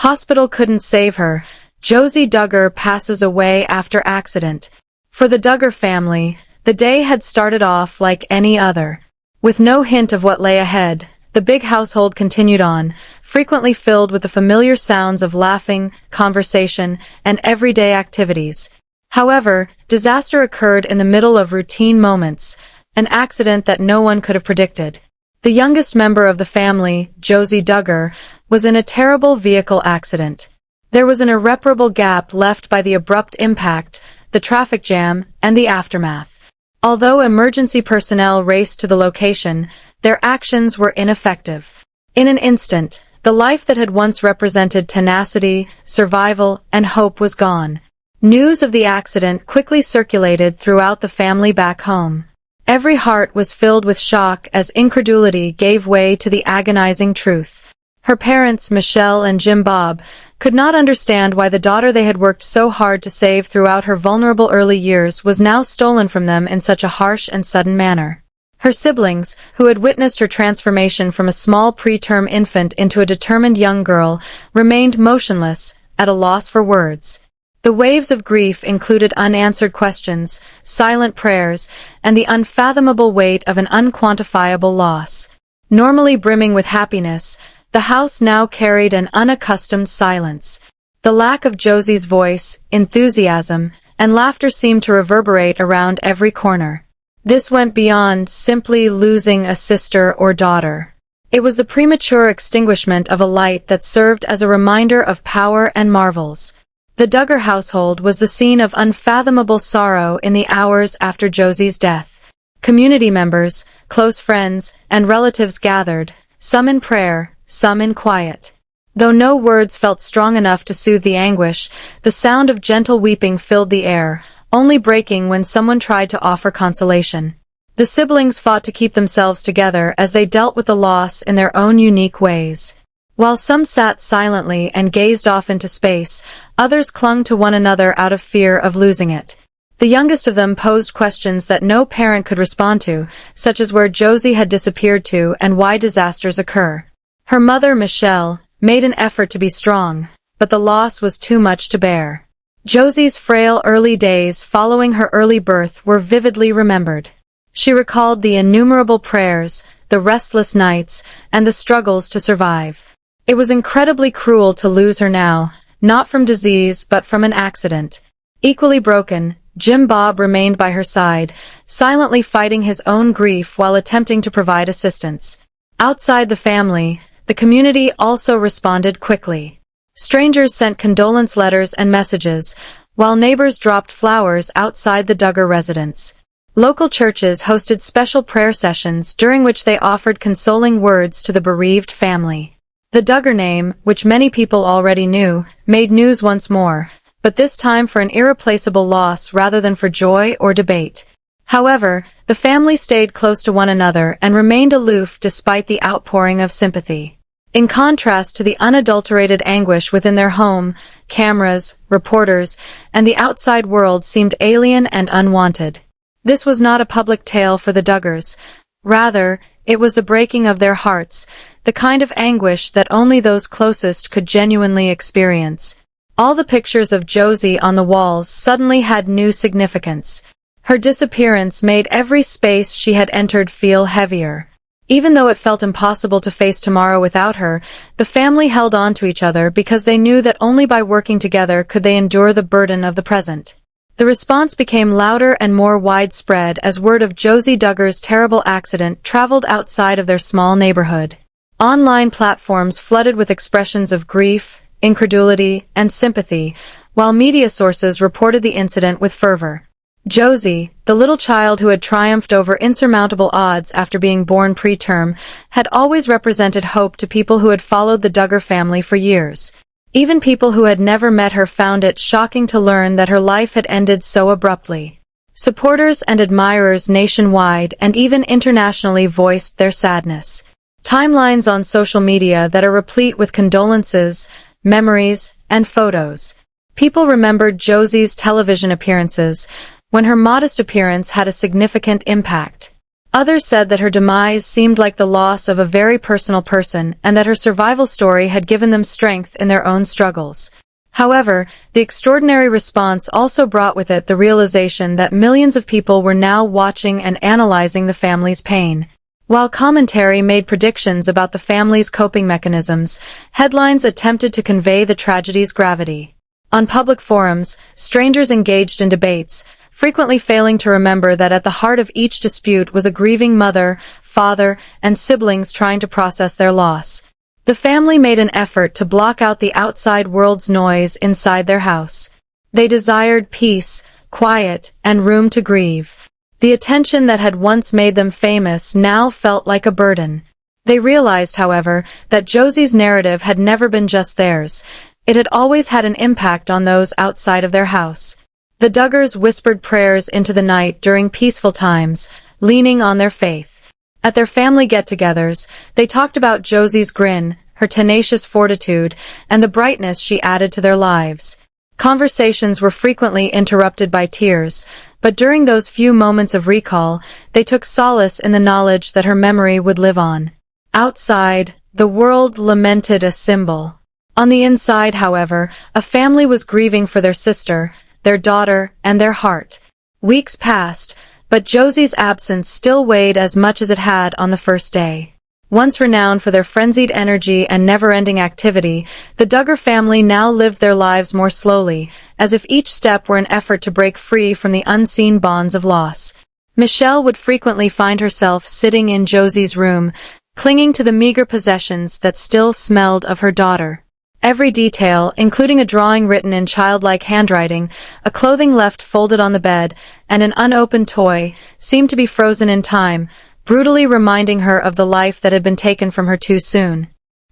Hospital couldn't save her. Josie Duggar passes away after accident. For the Duggar family, the day had started off like any other. With no hint of what lay ahead, the big household continued on, frequently filled with the familiar sounds of laughing, conversation, and everyday activities. However, disaster occurred in the middle of routine moments, an accident that no one could have predicted. The youngest member of the family, Josie Duggar, was in a terrible vehicle accident. There was an irreparable gap left by the abrupt impact, the traffic jam, and the aftermath. Although emergency personnel raced to the location, their actions were ineffective. In an instant, the life that had once represented tenacity, survival, and hope was gone. News of the accident quickly circulated throughout the family back home. Every heart was filled with shock as incredulity gave way to the agonizing truth. Her parents, Michelle and Jim Bob, could not understand why the daughter they had worked so hard to save throughout her vulnerable early years was now stolen from them in such a harsh and sudden manner. Her siblings, who had witnessed her transformation from a small preterm infant into a determined young girl, remained motionless, at a loss for words. The waves of grief included unanswered questions, silent prayers, and the unfathomable weight of an unquantifiable loss. Normally brimming with happiness, the house now carried an unaccustomed silence. The lack of Josie's voice, enthusiasm, and laughter seemed to reverberate around every corner. This went beyond simply losing a sister or daughter. It was the premature extinguishment of a light that served as a reminder of power and marvels. The Duggar household was the scene of unfathomable sorrow in the hours after Josie's death. Community members, close friends, and relatives gathered, some in prayer, some in quiet. Though no words felt strong enough to soothe the anguish, the sound of gentle weeping filled the air, only breaking when someone tried to offer consolation. The siblings fought to keep themselves together as they dealt with the loss in their own unique ways. While some sat silently and gazed off into space, others clung to one another out of fear of losing it. The youngest of them posed questions that no parent could respond to, such as where Josie had disappeared to and why disasters occur. Her mother, Michelle, made an effort to be strong, but the loss was too much to bear. Josie's frail early days following her early birth were vividly remembered. She recalled the innumerable prayers, the restless nights, and the struggles to survive. It was incredibly cruel to lose her now, not from disease but from an accident. Equally broken, Jim Bob remained by her side, silently fighting his own grief while attempting to provide assistance. Outside the family, the community also responded quickly. Strangers sent condolence letters and messages, while neighbors dropped flowers outside the Duggar residence. Local churches hosted special prayer sessions during which they offered consoling words to the bereaved family. The Duggar name, which many people already knew, made news once more, but this time for an irreplaceable loss rather than for joy or debate. However, the family stayed close to one another and remained aloof despite the outpouring of sympathy. In contrast to the unadulterated anguish within their home, cameras, reporters, and the outside world seemed alien and unwanted. This was not a public tale for the Duggars. Rather, it was the breaking of their hearts, the kind of anguish that only those closest could genuinely experience. All the pictures of Josie on the walls suddenly had new significance. Her disappearance made every space she had entered feel heavier. Even though it felt impossible to face tomorrow without her, the family held on to each other because they knew that only by working together could they endure the burden of the present. The response became louder and more widespread as word of Josie Duggar's terrible accident traveled outside of their small neighborhood. Online platforms flooded with expressions of grief, incredulity, and sympathy, while media sources reported the incident with fervor. Josie, the little child who had triumphed over insurmountable odds after being born preterm, had always represented hope to people who had followed the Duggar family for years. Even people who had never met her found it shocking to learn that her life had ended so abruptly. Supporters and admirers nationwide and even internationally voiced their sadness. Timelines on social media that are replete with condolences, memories, and photos. People remembered Josie's television appearances, when her modest appearance had a significant impact. Others said that her demise seemed like the loss of a very personal person and that her survival story had given them strength in their own struggles. However, the extraordinary response also brought with it the realization that millions of people were now watching and analyzing the family's pain. While commentary made predictions about the family's coping mechanisms, headlines attempted to convey the tragedy's gravity. On public forums, strangers engaged in debates, frequently failing to remember that at the heart of each dispute was a grieving mother, father, and siblings trying to process their loss. The family made an effort to block out the outside world's noise inside their house. They desired peace, quiet, and room to grieve. The attention that had once made them famous now felt like a burden. They realized, however, that Josie's narrative had never been just theirs. It had always had an impact on those outside of their house. The Duggars whispered prayers into the night during peaceful times, leaning on their faith. At their family get-togethers, they talked about Josie's grin, her tenacious fortitude, and the brightness she added to their lives. Conversations were frequently interrupted by tears, but during those few moments of recall, they took solace in the knowledge that her memory would live on. Outside, the world lamented a symbol. On the inside, however, a family was grieving for their sister, their daughter, and their heart. Weeks passed, but Josie's absence still weighed as much as it had on the first day. Once renowned for their frenzied energy and never-ending activity, the Duggar family now lived their lives more slowly, as if each step were an effort to break free from the unseen bonds of loss. Michelle would frequently find herself sitting in Josie's room, clinging to the meager possessions that still smelled of her daughter. Every detail, including a drawing written in childlike handwriting, a clothing left folded on the bed, and an unopened toy, seemed to be frozen in time, brutally reminding her of the life that had been taken from her too soon.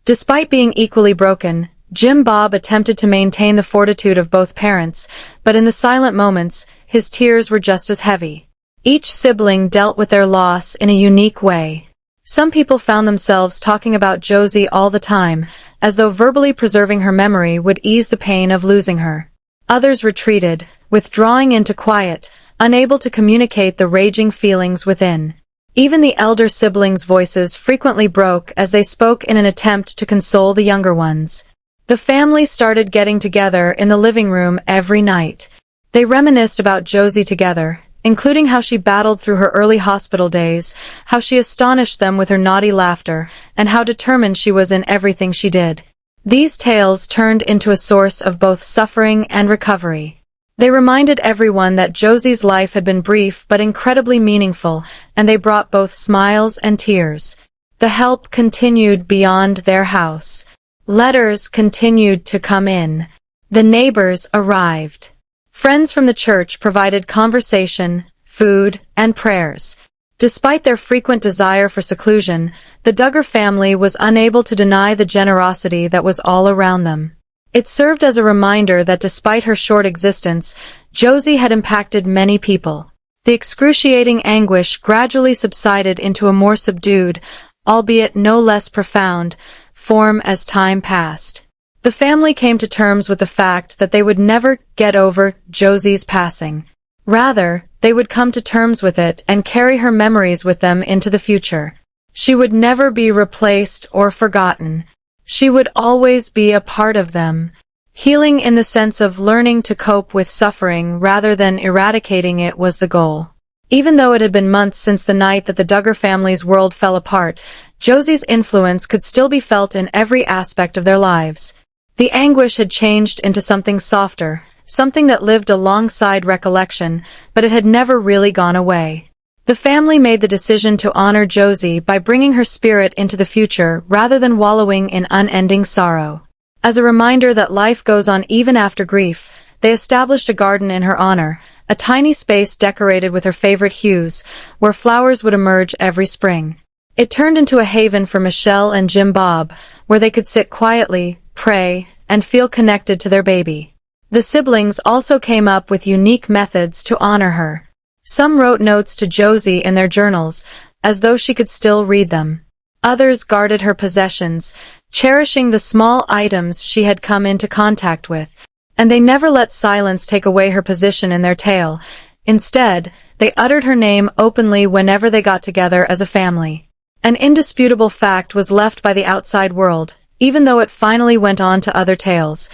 Despite being equally broken, Jim Bob attempted to maintain the fortitude of both parents, but in the silent moments, his tears were just as heavy. Each sibling dealt with their loss in a unique way. Some people found themselves talking about Josie all the time, as though verbally preserving her memory would ease the pain of losing her. Others retreated, withdrawing into quiet, unable to communicate the raging feelings within. Even the elder siblings' voices frequently broke as they spoke in an attempt to console the younger ones. The family started getting together in the living room every night. They reminisced about Josie together, including how she battled through her early hospital days, how she astonished them with her naughty laughter, and how determined she was in everything she did. These tales turned into a source of both suffering and recovery. They reminded everyone that Josie's life had been brief but incredibly meaningful, and they brought both smiles and tears. The help continued beyond their house. Letters continued to come in. The neighbors arrived. Friends from the church provided conversation, food, and prayers. Despite their frequent desire for seclusion, the Duggar family was unable to deny the generosity that was all around them. It served as a reminder that despite her short existence, Josie had impacted many people. The excruciating anguish gradually subsided into a more subdued, albeit no less profound, form as time passed. The family came to terms with the fact that they would never get over Josie's passing. Rather, they would come to terms with it and carry her memories with them into the future. She would never be replaced or forgotten. She would always be a part of them. Healing in the sense of learning to cope with suffering rather than eradicating it was the goal. Even though it had been months since the night that the Duggar family's world fell apart, Josie's influence could still be felt in every aspect of their lives. The anguish had changed into something softer, something that lived alongside recollection, but it had never really gone away. The family made the decision to honor Josie by bringing her spirit into the future rather than wallowing in unending sorrow. As a reminder that life goes on even after grief, they established a garden in her honor, a tiny space decorated with her favorite hues, where flowers would emerge every spring. It turned into a haven for Michelle and Jim Bob, where they could sit quietly, pray, and feel connected to their baby. The siblings also came up with unique methods to honor her. Some wrote notes to Josie in their journals, as though she could still read them. Others guarded her possessions, cherishing the small items she had come into contact with, and they never let silence take away her position in their tale. Instead, They uttered her name openly whenever they got together as a family. An indisputable fact was left by the outside world, even though it finally went on to other tales.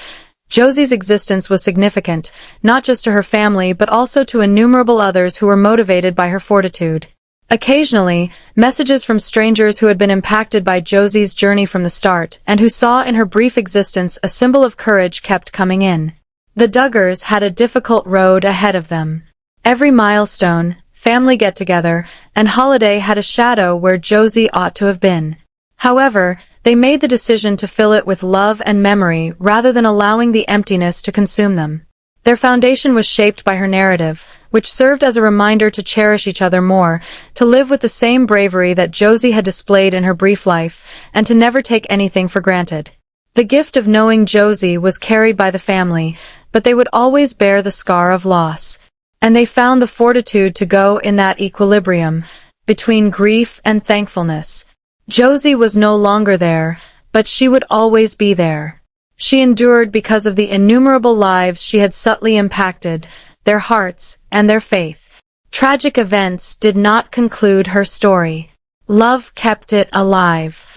Josie's existence was significant, not just to her family but also to innumerable others who were motivated by her fortitude. Occasionally, messages from strangers who had been impacted by Josie's journey from the start and who saw in her brief existence a symbol of courage kept coming in. The Duggars had a difficult road ahead of them. Every milestone, family get-together, and holiday had a shadow where Josie ought to have been. However, they made the decision to fill it with love and memory rather than allowing the emptiness to consume them. Their foundation was shaped by her narrative, which served as a reminder to cherish each other more, to live with the same bravery that Josie had displayed in her brief life, and to never take anything for granted. The gift of knowing Josie was carried by the family, but they would always bear the scar of loss. And they found the fortitude to go in that equilibrium, between grief and thankfulness. Josie was no longer there, but she would always be there. She endured because of the innumerable lives she had subtly impacted, their hearts, and their faith. Tragic events did not conclude her story. Love kept it alive.